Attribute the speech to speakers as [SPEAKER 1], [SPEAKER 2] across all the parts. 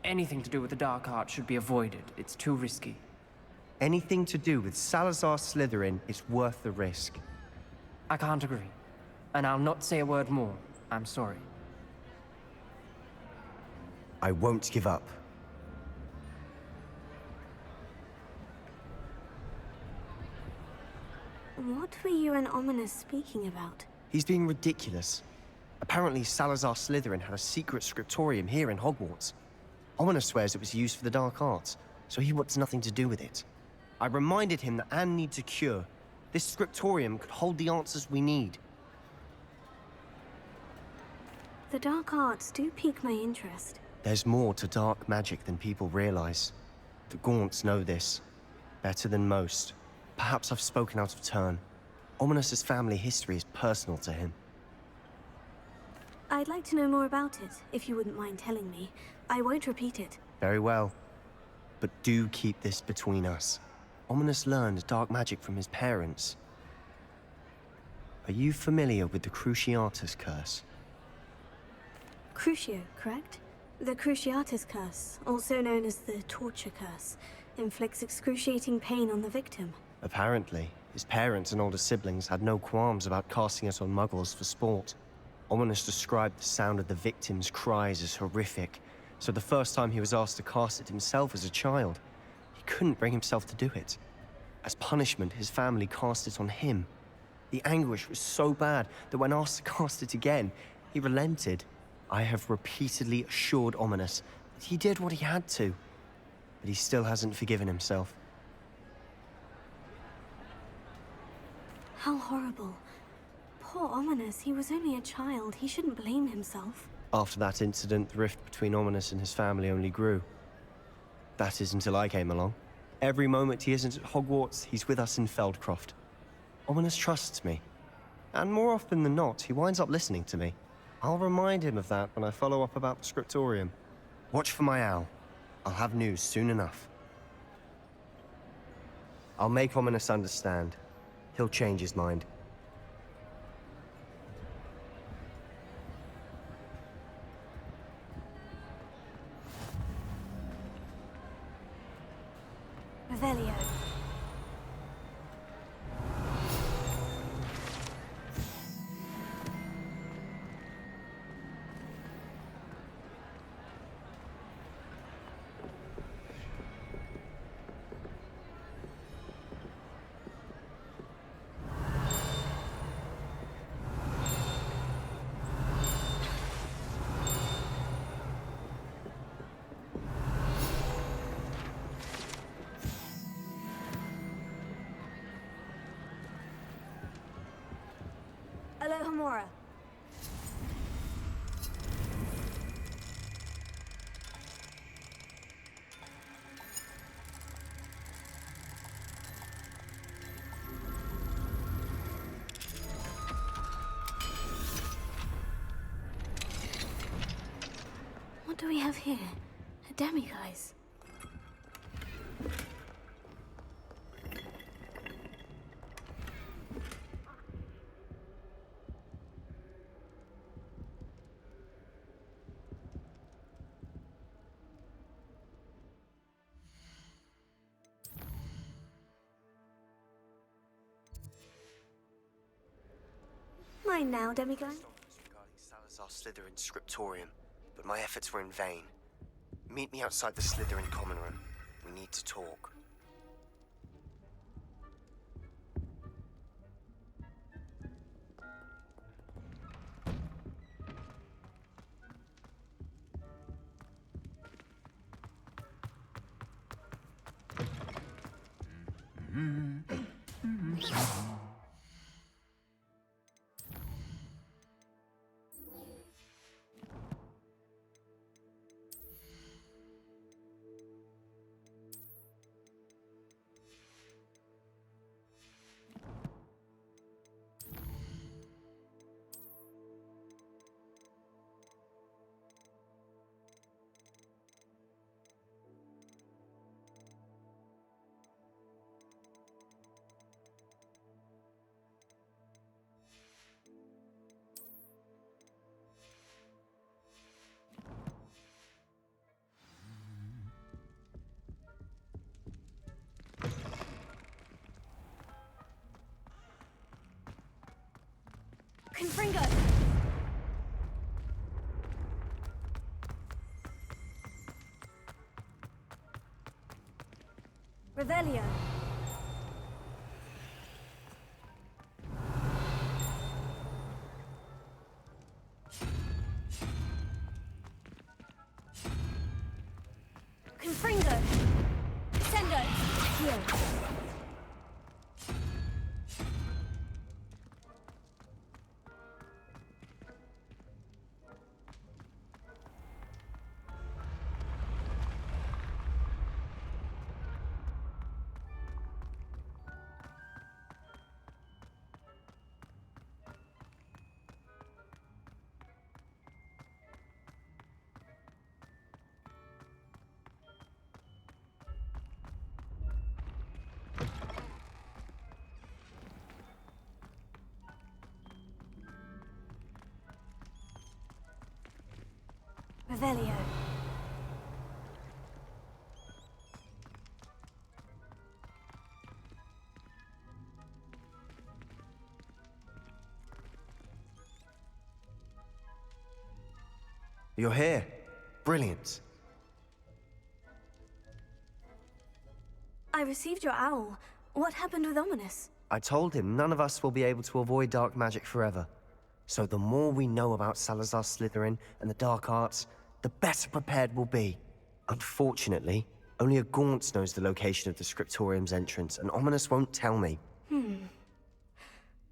[SPEAKER 1] Anything to do with the dark art should be avoided. It's too risky.
[SPEAKER 2] Anything to do with Salazar Slytherin is worth the risk.
[SPEAKER 1] I can't agree. And I'll not say a word more. I'm sorry.
[SPEAKER 2] I won't give up.
[SPEAKER 3] What were you and Ominous speaking about?
[SPEAKER 2] He's being ridiculous. Apparently, Salazar Slytherin had a secret scriptorium here in Hogwarts. Ominous swears it was used for the dark arts, so he wants nothing to do with it. I reminded him that Anne needs a cure. This scriptorium could hold the answers we need.
[SPEAKER 3] The dark arts do pique my interest.
[SPEAKER 2] There's more to dark magic than people realize. The Gaunts know this. Better than most. Perhaps I've spoken out of turn. Ominous's family history is personal to him.
[SPEAKER 3] I'd like to know more about it, if you wouldn't mind telling me. I won't repeat it.
[SPEAKER 2] Very well. But do keep this between us. Ominous learned dark magic from his parents. Are you familiar with the Cruciatus Curse?
[SPEAKER 3] Crucio, correct? The Cruciatus Curse, also known as the Torture Curse, inflicts excruciating pain on the victim.
[SPEAKER 2] Apparently, his parents and older siblings had no qualms about casting it on muggles for sport. Ominous described the sound of the victim's cries as horrific, so the first time he was asked to cast it himself as a child, he couldn't bring himself to do it. As punishment, his family cast it on him. The anguish was so bad that when asked to cast it again, he relented. I have repeatedly assured Ominous that he did what he had to, but he still hasn't forgiven himself.
[SPEAKER 3] How horrible. Poor Ominous, he was only a child. He shouldn't blame himself.
[SPEAKER 2] After that incident, the rift between Ominous and his family only grew. That is until I came along. Every moment he isn't at Hogwarts, he's with us in Feldcroft. Ominous trusts me. And more often than not, he winds up listening to me. I'll remind him of that when I follow up about the scriptorium. Watch for my owl. I'll have news soon enough. I'll make Ominous understand. He'll change his mind.
[SPEAKER 3] Revelio. Alohomora. What do we have here? A demiguise. Mine now, demiguise.
[SPEAKER 2] Regarding Salazar Slytherin's scriptorium, but my efforts were in vain. Meet me outside the Slytherin common room. We need to talk.
[SPEAKER 3] Confringo! Revelio! Confringo! Sendo! Heal! Revelio.
[SPEAKER 2] You're here. Brilliant.
[SPEAKER 3] I received your owl. What happened with Ominous?
[SPEAKER 2] I told him none of us will be able to avoid dark magic forever. So the more we know about Salazar Slytherin and the dark arts, the better prepared we'll be. Unfortunately, only a Gaunt knows the location of the Scriptorium's entrance, and Ominous won't tell me.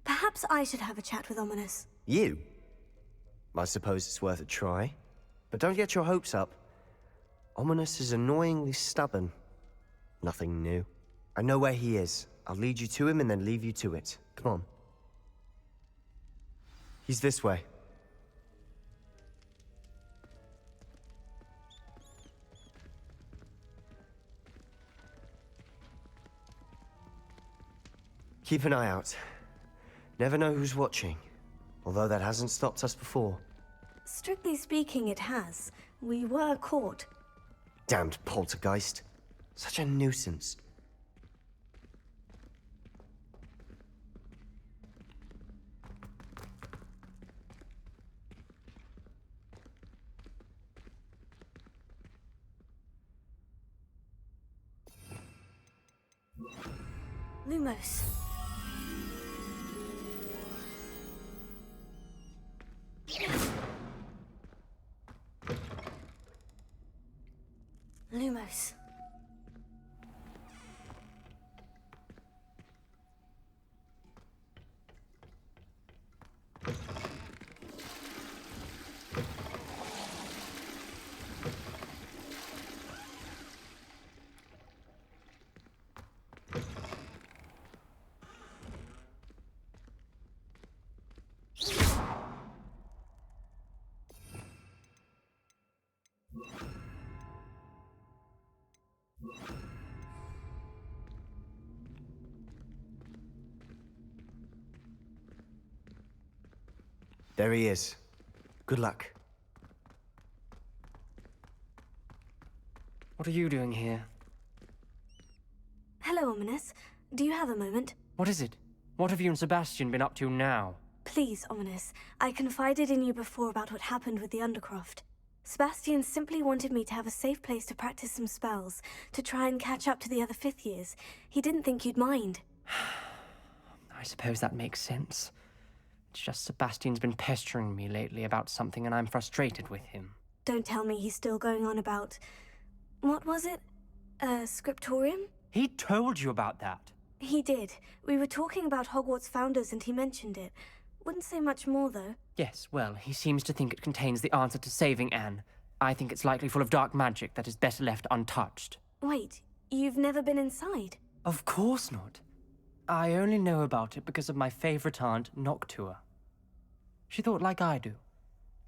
[SPEAKER 3] Perhaps I should have a chat with Ominous.
[SPEAKER 2] You? I suppose it's worth a try. But don't get your hopes up. Ominous is annoyingly stubborn. Nothing new. I know where he is. I'll lead you to him and then leave you to it. Come on. He's this way. Keep an eye out. Never know who's watching. Although that hasn't stopped us before.
[SPEAKER 3] Strictly speaking, it has. We were caught.
[SPEAKER 2] Damned poltergeist. Such a nuisance.
[SPEAKER 3] Lumos. Lumos.
[SPEAKER 2] There he is. Good luck.
[SPEAKER 1] What are you doing here?
[SPEAKER 3] Hello, Ominous. Do you have a moment?
[SPEAKER 1] What is it? What have you and Sebastian been up to now?
[SPEAKER 3] Please, Ominous. I confided in you before about what happened with the Undercroft. Sebastian simply wanted me to have a safe place to practice some spells, to try and catch up to the other fifth years. He didn't think you'd mind.
[SPEAKER 1] I suppose that makes sense. It's just Sebastian's been pestering me lately about something and I'm frustrated with him.
[SPEAKER 3] Don't tell me he's still going on about... What was it? Scriptorium?
[SPEAKER 1] He told you about that?
[SPEAKER 3] He did. We were talking about Hogwarts founders and he mentioned it. Wouldn't say much more, though.
[SPEAKER 1] Yes, well, he seems to think it contains the answer to saving Anne. I think it's likely full of dark magic that is better left untouched.
[SPEAKER 3] Wait, you've never been inside?
[SPEAKER 1] Of course not. I only know about it because of my favorite aunt, Noctua. She thought like I do.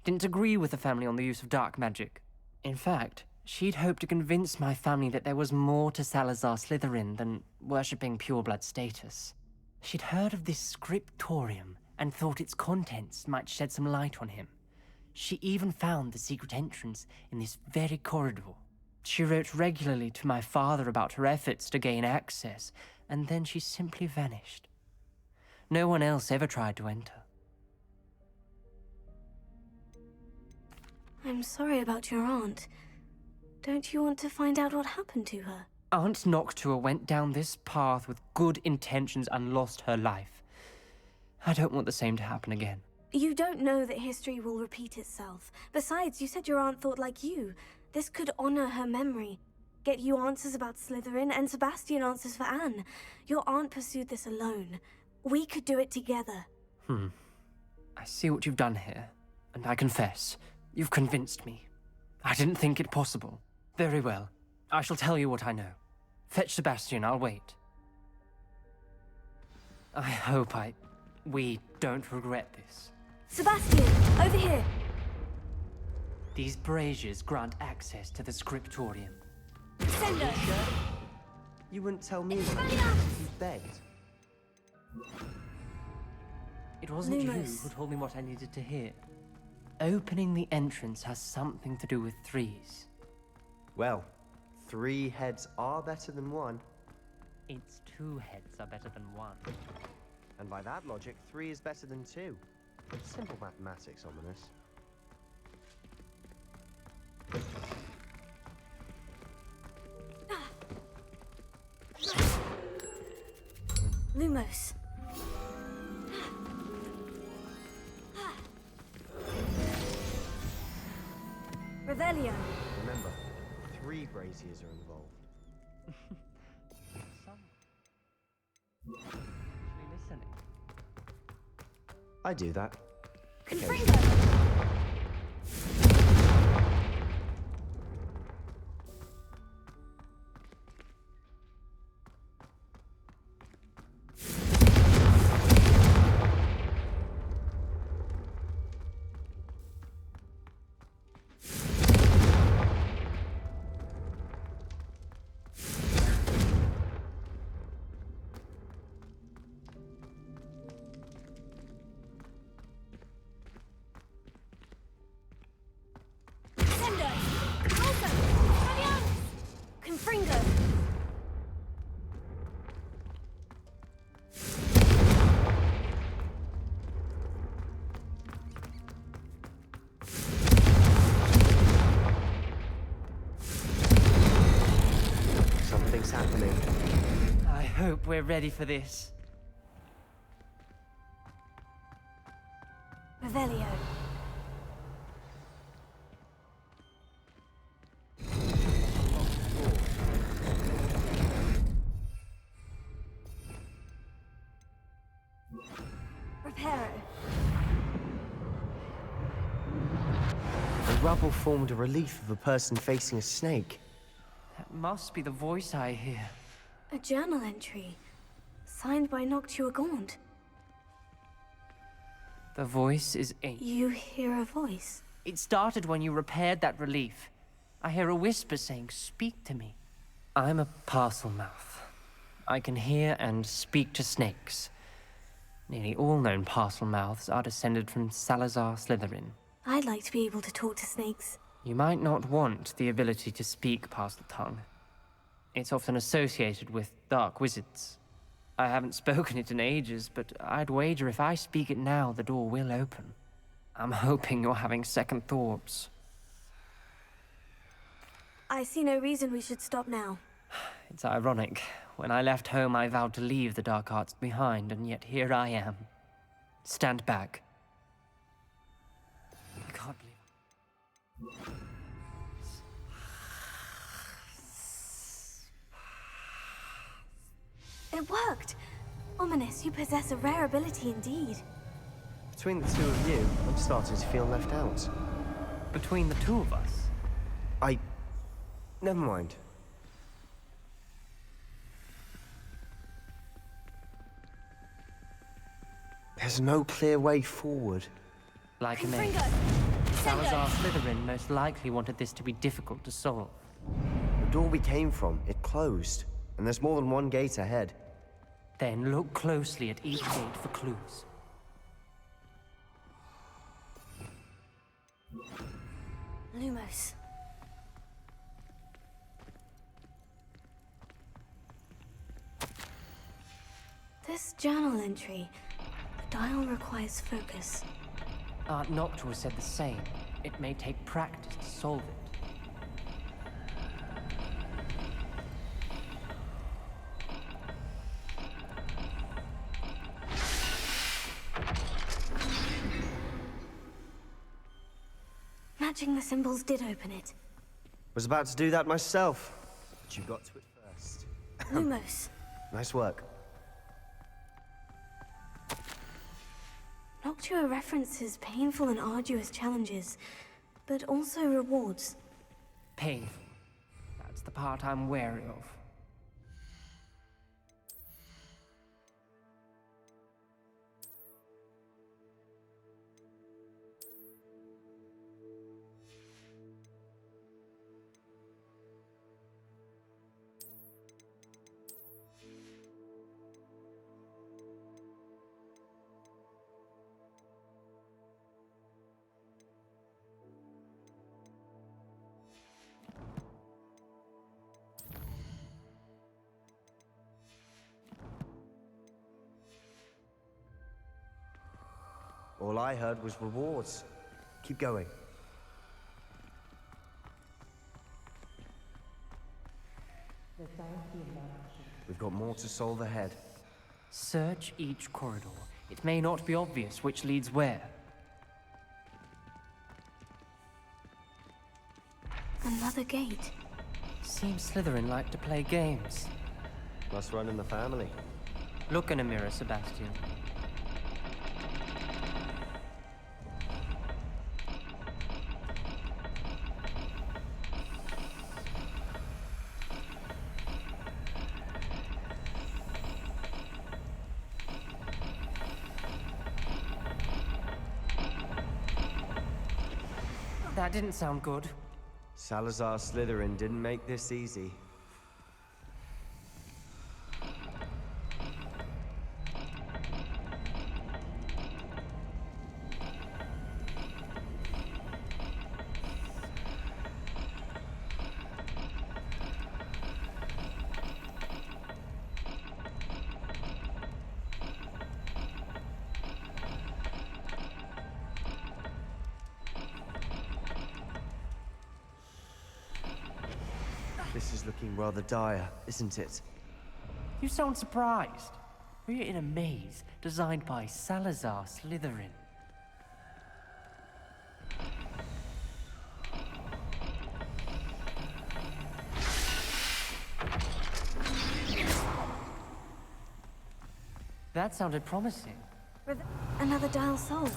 [SPEAKER 1] Didn't agree with the family on the use of dark magic. In fact, she'd hoped to convince my family that there was more to Salazar Slytherin than worshipping pureblood status. She'd heard of this scriptorium and thought its contents might shed some light on him. She even found the secret entrance in this very corridor. She wrote regularly to my father about her efforts to gain access, and then she simply vanished. No one else ever tried to enter.
[SPEAKER 3] I'm sorry about your aunt. Don't you want to find out what happened to her?
[SPEAKER 1] Aunt Noctua went down this path with good intentions and lost her life. I don't want the same to happen again.
[SPEAKER 3] You don't know that history will repeat itself. Besides, you said your aunt thought like you. This could honor her memory. Get you answers about Slytherin, and Sebastian answers for Anne. Your aunt pursued this alone. We could do it together.
[SPEAKER 1] I see what you've done here, and I confess, you've convinced me. I didn't think it possible. Very well. I shall tell you what I know. Fetch Sebastian, I'll wait. I hope we don't regret this.
[SPEAKER 3] Sebastian, over here!
[SPEAKER 1] These braziers grant access to the scriptorium.
[SPEAKER 3] Sender!
[SPEAKER 2] You wouldn't tell me
[SPEAKER 3] It's
[SPEAKER 2] when I
[SPEAKER 3] funny.
[SPEAKER 2] you begged.
[SPEAKER 1] It wasn't you
[SPEAKER 3] Lumos.
[SPEAKER 1] who told me what I needed to hear. Opening the entrance has something to do with threes.
[SPEAKER 2] Well, 3 heads are better than 1.
[SPEAKER 1] It's 2 heads are better than 1.
[SPEAKER 2] And by that logic, 3 is better than 2. Simple mathematics, ominous.
[SPEAKER 3] Lumos. Revelio.
[SPEAKER 2] Remember, 3 braziers are involved.
[SPEAKER 1] Actually listening.
[SPEAKER 2] I do that.
[SPEAKER 3] Confringo. Confringo!
[SPEAKER 2] Something's happening.
[SPEAKER 1] I hope we're ready for this.
[SPEAKER 3] Revelio. Reparo.
[SPEAKER 2] The rubble formed a relief of a person facing a snake.
[SPEAKER 1] That must be the voice I hear.
[SPEAKER 3] A journal entry. Signed by Noctua Gaunt.
[SPEAKER 1] The voice is ancient.
[SPEAKER 3] You hear a voice.
[SPEAKER 1] It started when you repaired that relief. I hear a whisper saying, "Speak to me." I'm a parcel mouth. I can hear and speak to snakes. Nearly all known parcel mouths are descended from Salazar Slytherin.
[SPEAKER 3] I'd like to be able to talk to snakes.
[SPEAKER 1] You might not want the ability to speak parcel tongue. It's often associated with dark wizards. I haven't spoken it in ages, but I'd wager if I speak it now, the door will open. I'm hoping you're having second thoughts.
[SPEAKER 3] I see no reason we should stop now.
[SPEAKER 1] It's ironic. When I left home, I vowed to leave the dark arts behind, and yet here I am. Stand back. I can't believe...
[SPEAKER 3] It worked! Ominous, you possess a rare ability indeed.
[SPEAKER 2] Between the 2 of you, I'm starting to feel left out.
[SPEAKER 1] Between the 2 of us,
[SPEAKER 2] Never mind. There's no clear way forward.
[SPEAKER 1] like a maze. Salazar Slytherin most likely wanted this to be difficult to solve.
[SPEAKER 2] The door we came from, it closed. And there's more than one gate ahead.
[SPEAKER 1] Then look closely at each gate for clues.
[SPEAKER 3] Lumos. This journal entry. The dial requires focus.
[SPEAKER 1] Aunt Noctua said the same. It may take practice to solve it.
[SPEAKER 3] Matching the symbols did open it.
[SPEAKER 2] Was about to do that myself, but you got to it first.
[SPEAKER 3] Lumos.
[SPEAKER 2] Nice work.
[SPEAKER 3] Noctua references painful and arduous challenges, but also rewards.
[SPEAKER 1] Painful. That's the part I'm wary of.
[SPEAKER 2] All I heard was rewards. Keep going. We've got more to solve ahead.
[SPEAKER 1] Search each corridor. It may not be obvious which leads where.
[SPEAKER 3] Another gate.
[SPEAKER 1] Seems Slytherin like to play games.
[SPEAKER 2] Must run in the family.
[SPEAKER 1] Look in a mirror, Sebastian. That didn't sound good.
[SPEAKER 2] Salazar Slytherin didn't make this easy. This is looking rather dire, isn't it?
[SPEAKER 1] You sound surprised. We're in a maze designed by Salazar Slytherin. That sounded promising.
[SPEAKER 3] Another dial solved.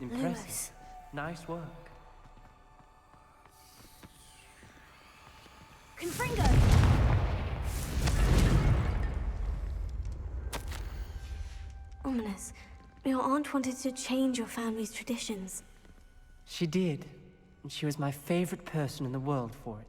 [SPEAKER 1] Impressive.
[SPEAKER 3] Lumos.
[SPEAKER 1] Nice work.
[SPEAKER 3] Confringo! Ominous. Your aunt wanted to change your family's traditions.
[SPEAKER 1] She did. And she was my favorite person in the world for it.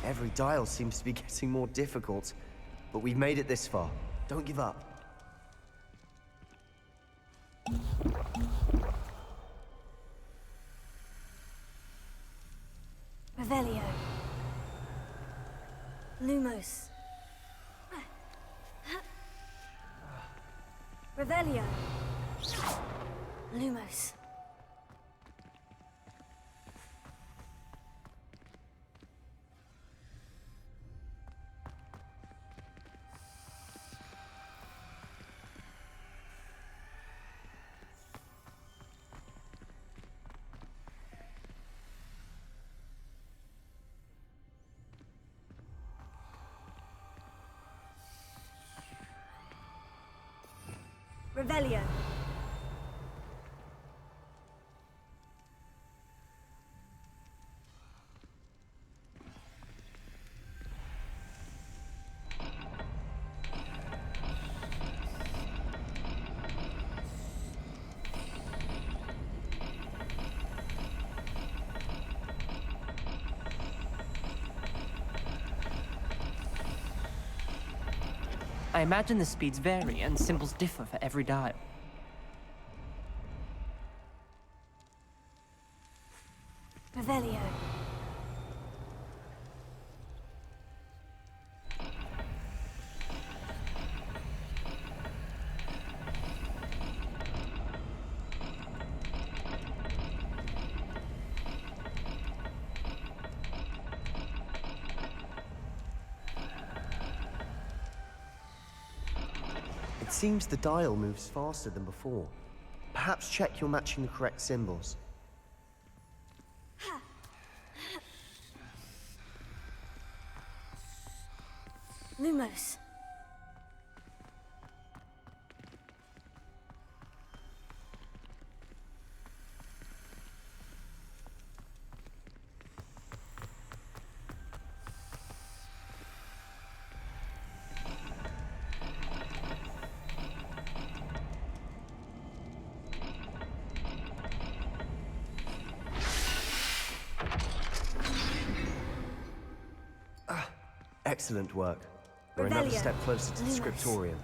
[SPEAKER 2] Every dial seems to be getting more difficult, but we've made it this far. Don't give up.
[SPEAKER 3] Revelio. Lumos. Revelio. Lumos. Revelio.
[SPEAKER 1] I imagine the speeds vary and symbols differ for every dial.
[SPEAKER 3] Revelio.
[SPEAKER 2] It seems the dial moves faster than before. Perhaps check you're matching the correct symbols.
[SPEAKER 3] Lumos.
[SPEAKER 2] Excellent work. We're another
[SPEAKER 3] Revelio.
[SPEAKER 2] step closer to the
[SPEAKER 3] Lumos.
[SPEAKER 2] scriptorium.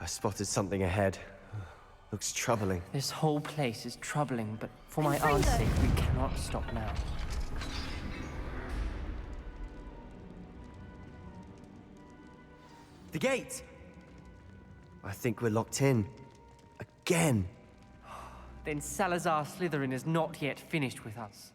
[SPEAKER 2] I spotted something ahead. Looks troubling.
[SPEAKER 1] This whole place is troubling, but for my
[SPEAKER 3] Fringo.
[SPEAKER 1] aunt's sake, we cannot stop now.
[SPEAKER 2] The gate! I think we're locked in. Again.
[SPEAKER 1] Then Salazar Slytherin is not yet finished with us.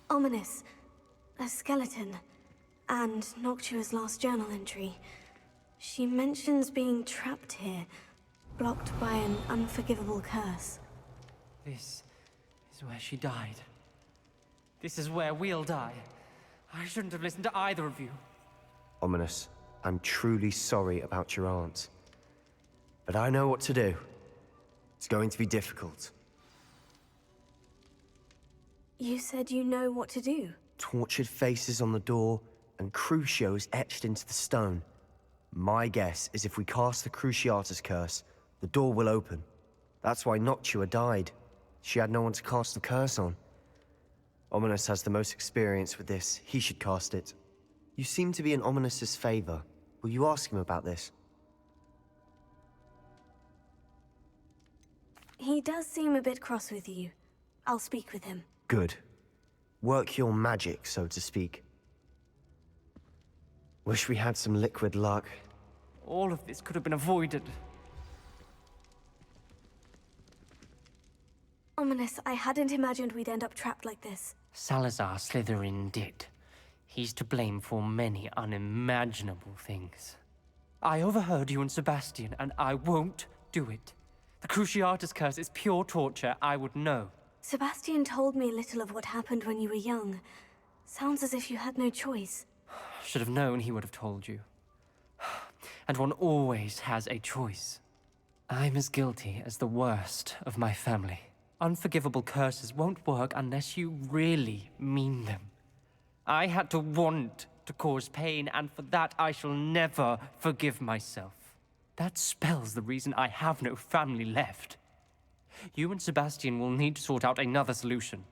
[SPEAKER 3] Ominous. A skeleton. And Noctua's last journal entry. She mentions being trapped here, blocked by an unforgivable curse.
[SPEAKER 1] This is where she died. This is where we'll die. I shouldn't have listened to either of you.
[SPEAKER 2] Ominous, I'm truly sorry about your aunt. But I know what to do. It's going to be difficult.
[SPEAKER 3] You said you know what to do.
[SPEAKER 2] Tortured faces on the door, and Crucios etched into the stone. My guess is if we cast the Cruciatus curse, the door will open. That's why Noctua died. She had no one to cast the curse on. Ominous has the most experience with this. He should cast it. You seem to be in Ominous's favor. Will you ask him about this?
[SPEAKER 3] He does seem a bit cross with you. I'll speak with him.
[SPEAKER 2] Good. Work your magic, so to speak. Wish we had some liquid luck.
[SPEAKER 1] All of this could have been avoided.
[SPEAKER 3] Ominous, I hadn't imagined we'd end up trapped like this.
[SPEAKER 1] Salazar Slytherin did. He's to blame for many unimaginable things. I overheard you and Sebastian, and I won't do it. The Cruciatus curse is pure torture, I would know.
[SPEAKER 3] Sebastian told me little of what happened when you were young. Sounds as if you had no choice.
[SPEAKER 1] Should have known he would have told you. And one always has a choice. I'm as guilty as the worst of my family. Unforgivable curses won't work unless you really mean them. I had to want to cause pain, and for that I shall never forgive myself. That spells the reason I have no family left. You and Sebastian will need to sort out another solution.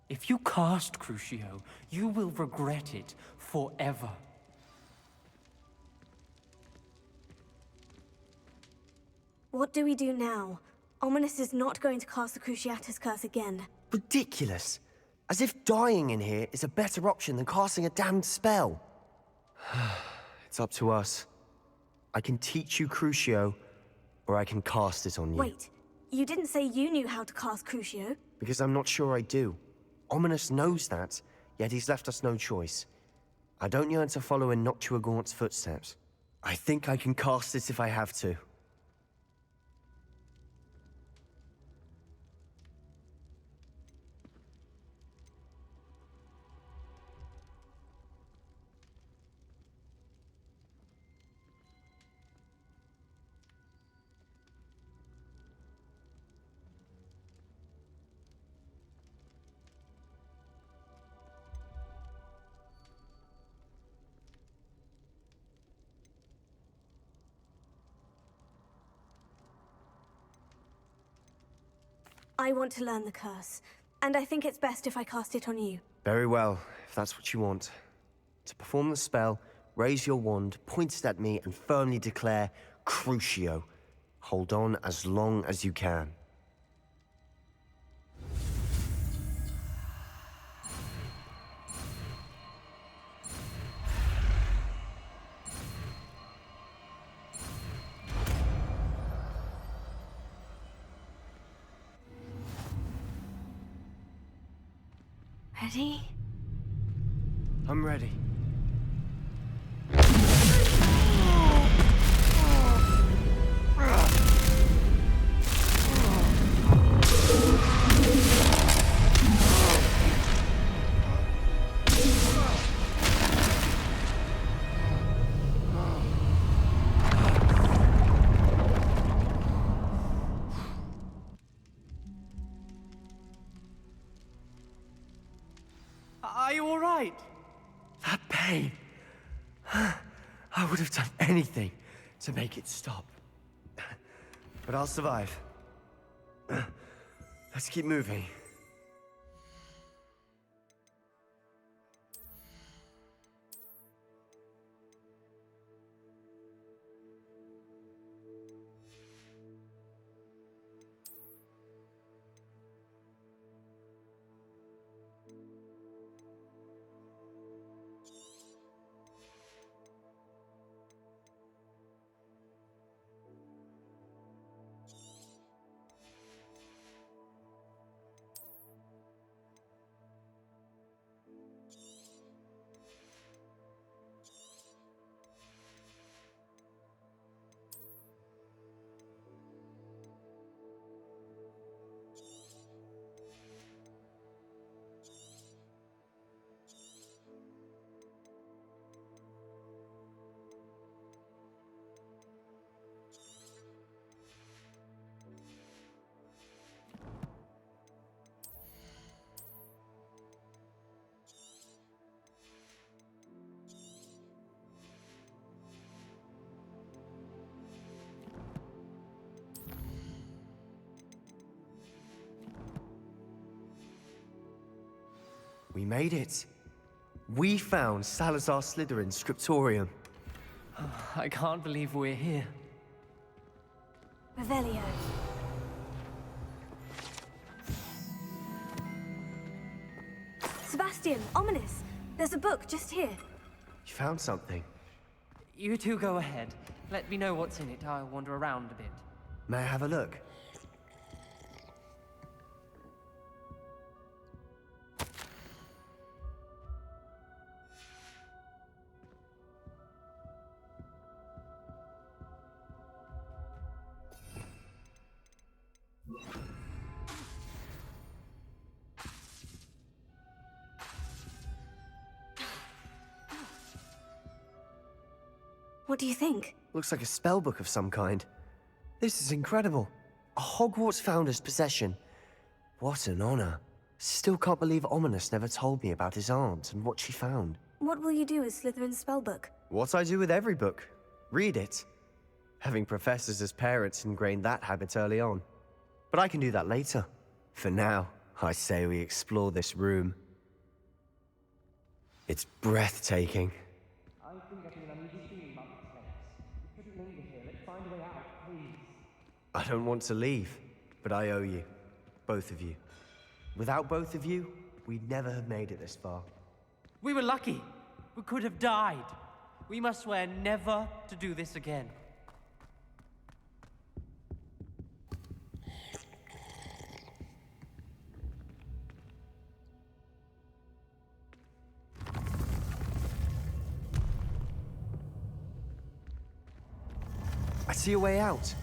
[SPEAKER 1] If you cast Crucio, you will regret it forever.
[SPEAKER 3] What do we do now? Ominous is not going to cast the Cruciatus curse again.
[SPEAKER 2] Ridiculous. As if dying in here is a better option than casting a damned spell. It's up to us. I can teach you Crucio, or I can cast it on you.
[SPEAKER 3] Wait, you didn't say you knew how to cast Crucio?
[SPEAKER 2] Because I'm not sure I do. Ominous knows that, yet he's left us no choice. I don't yearn to follow in Noctua Gaunt's footsteps. I think I can cast it if I have to.
[SPEAKER 3] I want to learn the curse, and I think it's best if I cast it on you.
[SPEAKER 2] Very well, if that's what you want. To perform the spell, raise your wand, point it at me, and firmly declare Crucio. Hold on as long as you can.
[SPEAKER 3] Ready?
[SPEAKER 2] I'm ready.
[SPEAKER 1] Are you all right?
[SPEAKER 2] That pain. I would have done anything to make it stop. But I'll survive. Let's keep moving. We made it. We found Salazar Slytherin's scriptorium.
[SPEAKER 1] I can't believe we're here.
[SPEAKER 3] Revelio. Sebastian, ominous. There's a book just here.
[SPEAKER 2] You found something.
[SPEAKER 1] You two go ahead. Let me know what's in it. I'll wander around a bit.
[SPEAKER 2] May I have a look?
[SPEAKER 3] What do you think?
[SPEAKER 2] Looks like a spellbook of some kind. This is incredible. A Hogwarts founder's possession. What an honor. Still can't believe Ominous never told me about his aunt and what she found.
[SPEAKER 3] What will you do with Slytherin's spellbook?
[SPEAKER 2] What I do with every book. Read it. Having professors as parents ingrained that habit early on. But I can do that later. For now, I say we explore this room. It's breathtaking.
[SPEAKER 1] I think I feel an uneasy feeling about this place. We couldn't linger here. Let's find a way out, please.
[SPEAKER 2] I don't want to leave, but I owe you. Both of you. Without both of you, we'd never have made it this far.
[SPEAKER 1] We were lucky. We could have died. We must swear never to do this again.
[SPEAKER 2] I see a way out.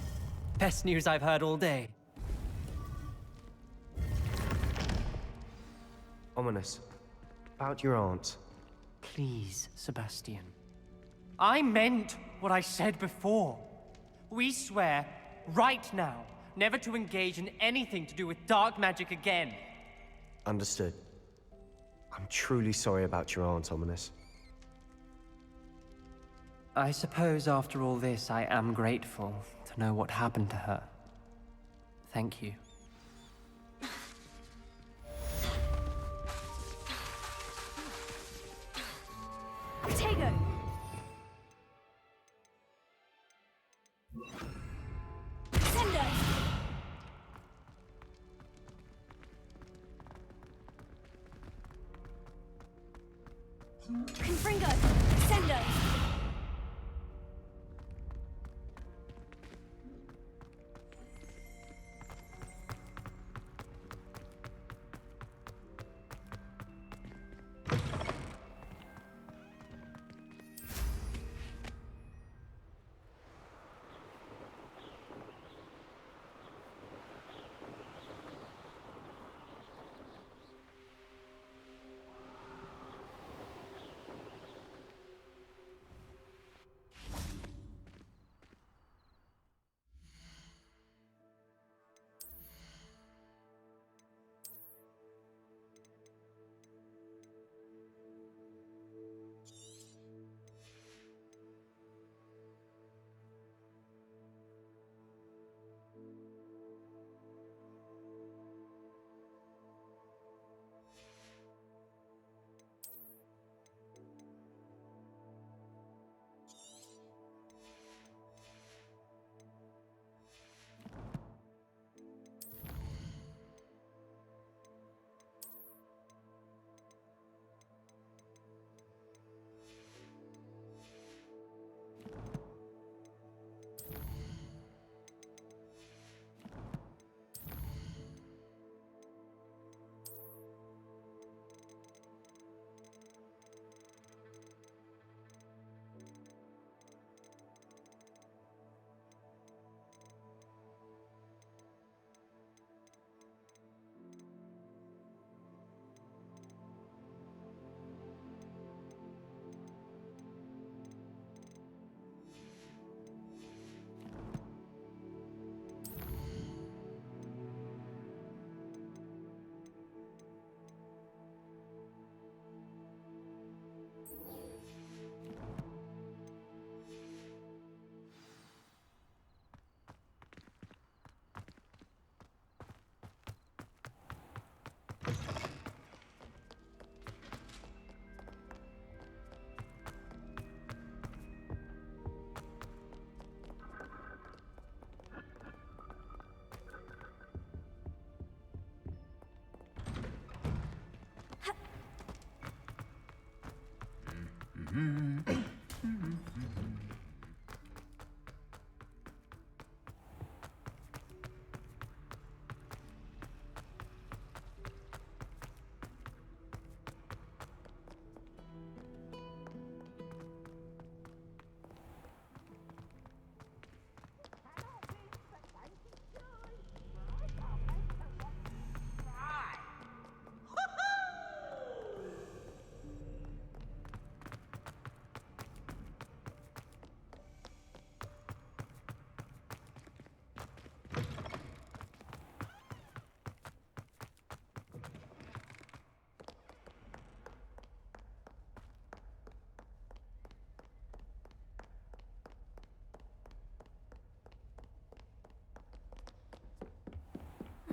[SPEAKER 1] Best news I've heard all day.
[SPEAKER 2] Ominous. About your aunt.
[SPEAKER 1] Please, Sebastian. I meant what I said before. We swear, right now, never to engage in anything to do with dark magic again.
[SPEAKER 2] Understood. I'm truly sorry about your aunt, Ominous.
[SPEAKER 1] I suppose after all this, I am grateful to know what happened to her. Thank you.
[SPEAKER 3] Tego! Sender! Confringo! Sender!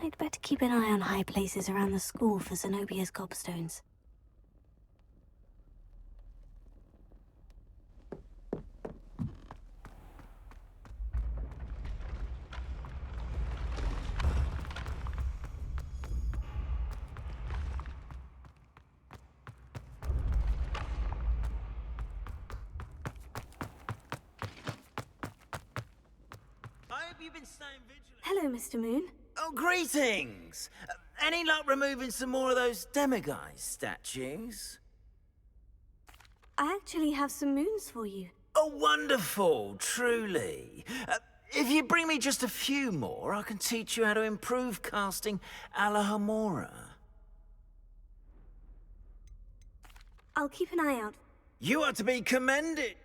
[SPEAKER 3] I'd better keep an eye on high places around the school for Zenobia's gobstones. Hello, Mr. Moon.
[SPEAKER 4] Oh, greetings! Any luck removing some more of those demiguise statues?
[SPEAKER 3] I actually have some moons for you.
[SPEAKER 4] Oh, Oh, wonderful, truly. If you bring me just a few more, I can teach you how to improve casting Alohomora.
[SPEAKER 3] I'll keep an eye out.
[SPEAKER 4] You are to be commended.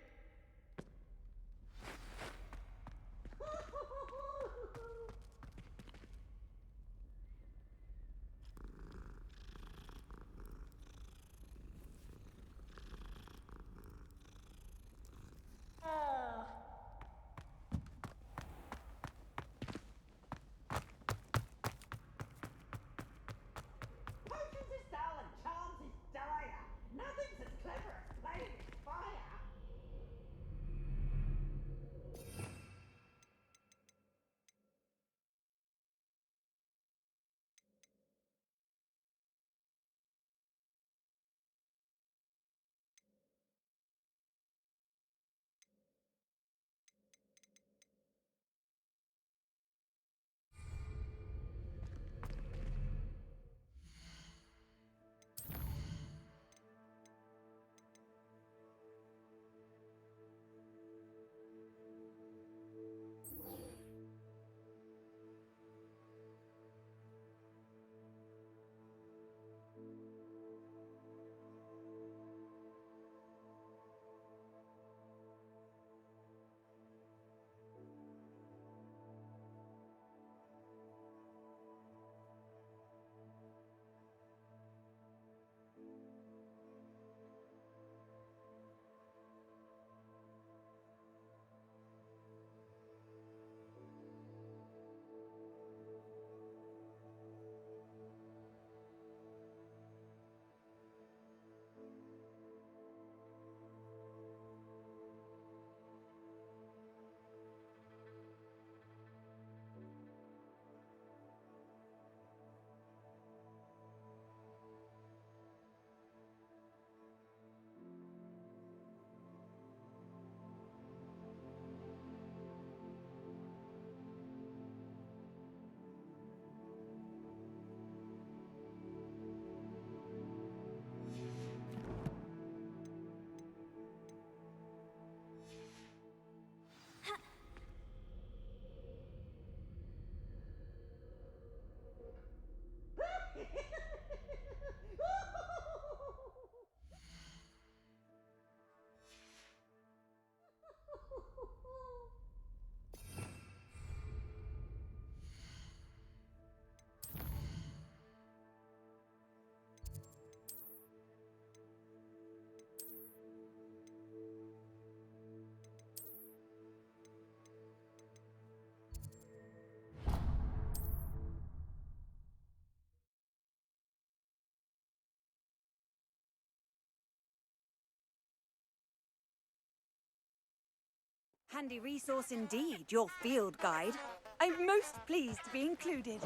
[SPEAKER 5] Handy resource indeed, your field guide. I'm most pleased to be included.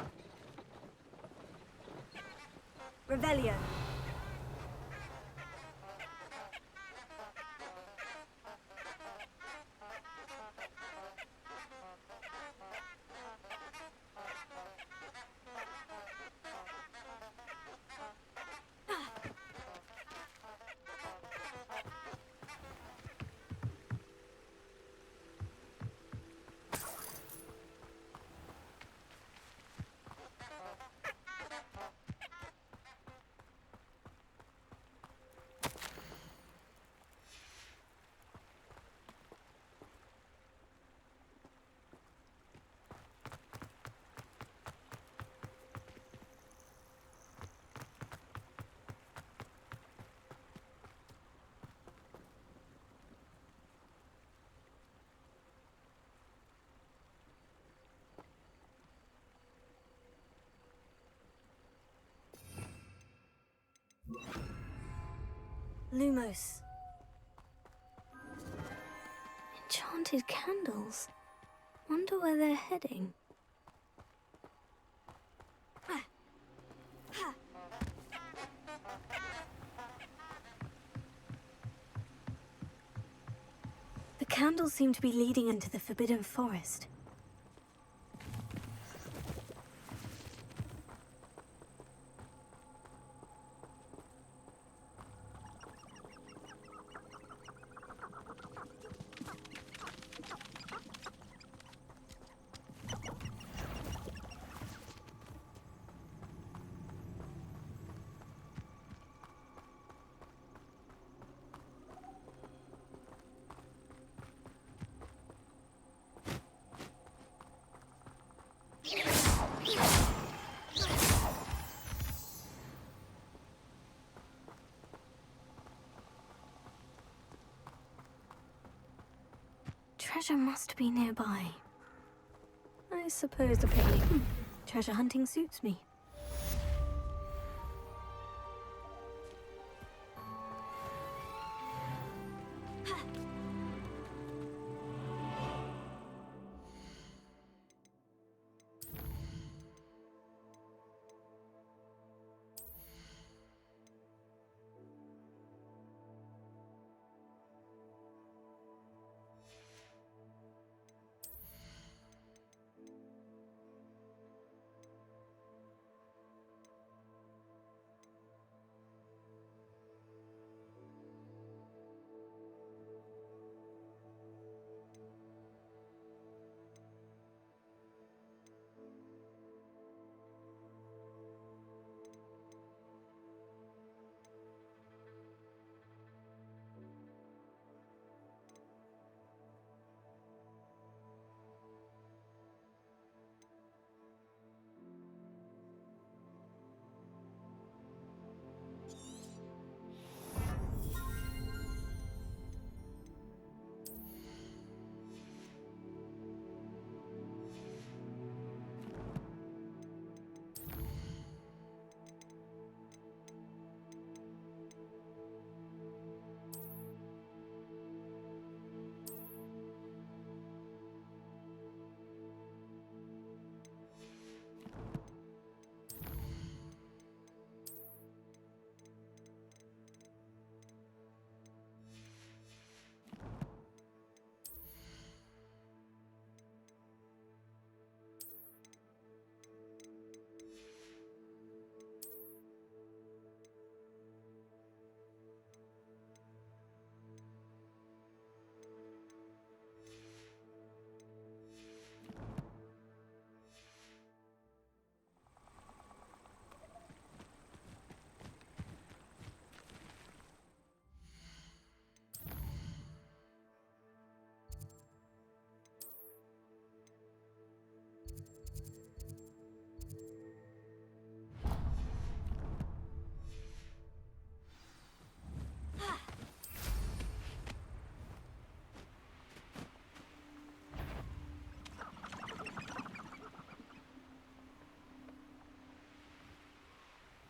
[SPEAKER 3] Revelio. Lumos. Enchanted candles. Wonder where they're heading. The candles seem to be leading into the Forbidden Forest. treasure must be nearby. I suppose a picnic. Treasure hunting suits me.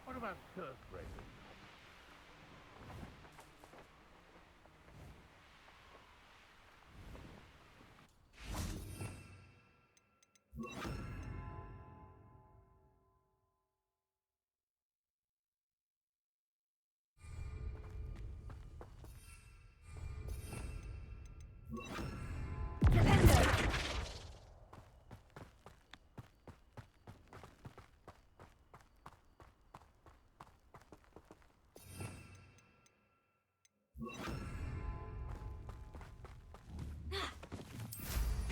[SPEAKER 6] What about curse breakers?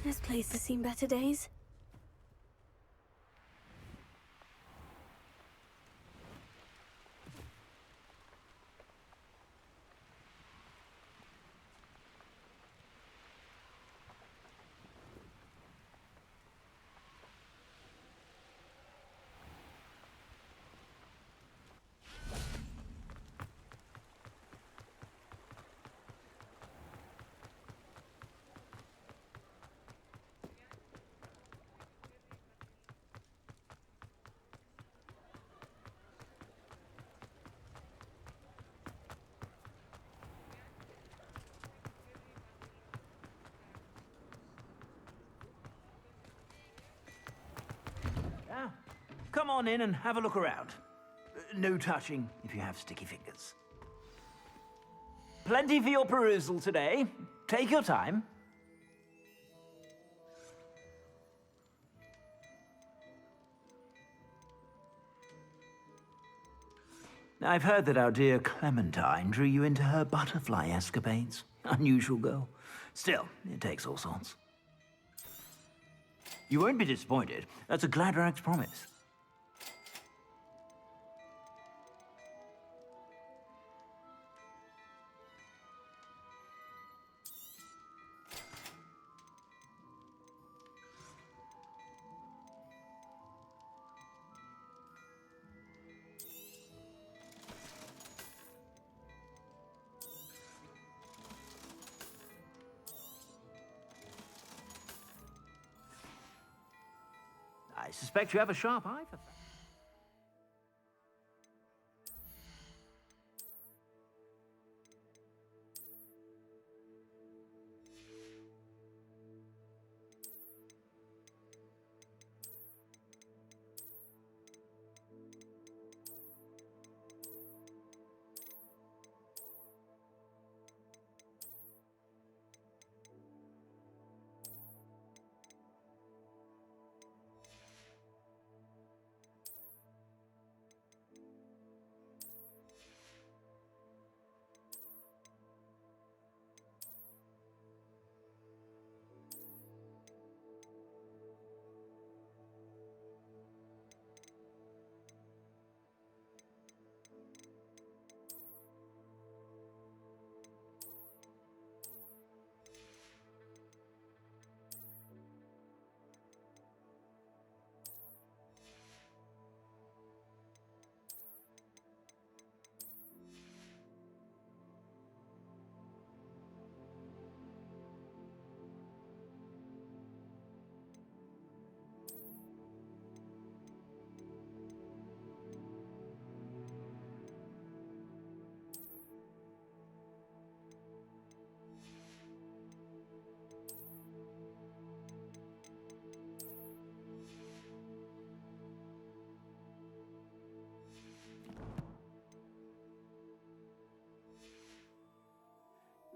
[SPEAKER 3] This place has seen better days.
[SPEAKER 4] Yeah. Come on in and have a look around. No touching if you have sticky fingers. Plenty for your perusal today. Take your time. I've heard that our dear Clementine drew you into her butterfly escapades. Unusual girl. Still, it takes all sorts. You won't be disappointed. That's a Gladrag's promise. suspect you have a sharp eye for that.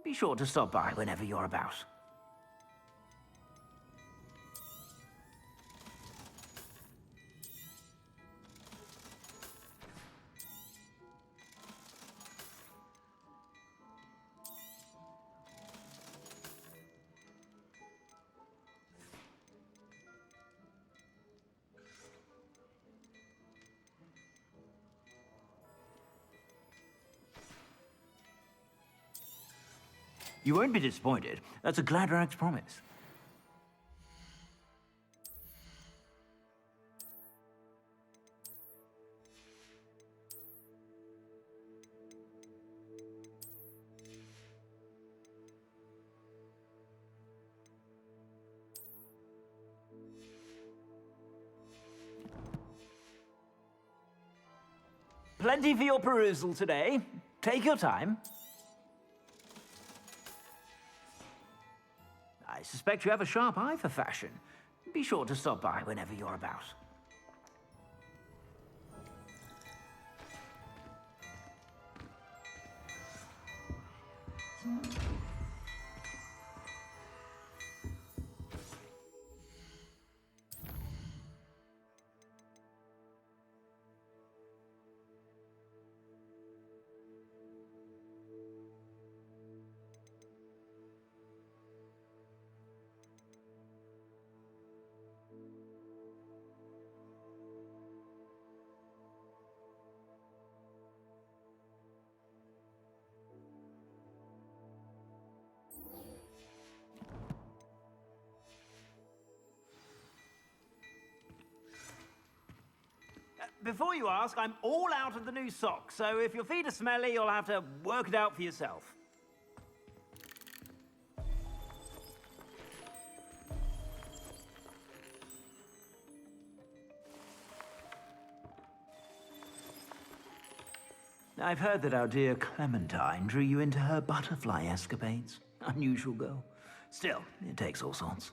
[SPEAKER 4] Be sure to stop by whenever you're about. You won't be disappointed. That's a Gladrag's promise. Plenty for your perusal today. Take your time. I suspect you have a sharp eye for fashion. Be sure to stop by whenever you're about. Before you ask, I'm all out of the new socks, so if your feet are smelly, you'll have to work it out for yourself. I've heard that our dear Clementine drew you into her butterfly escapades. Unusual girl. Still, it takes all sorts.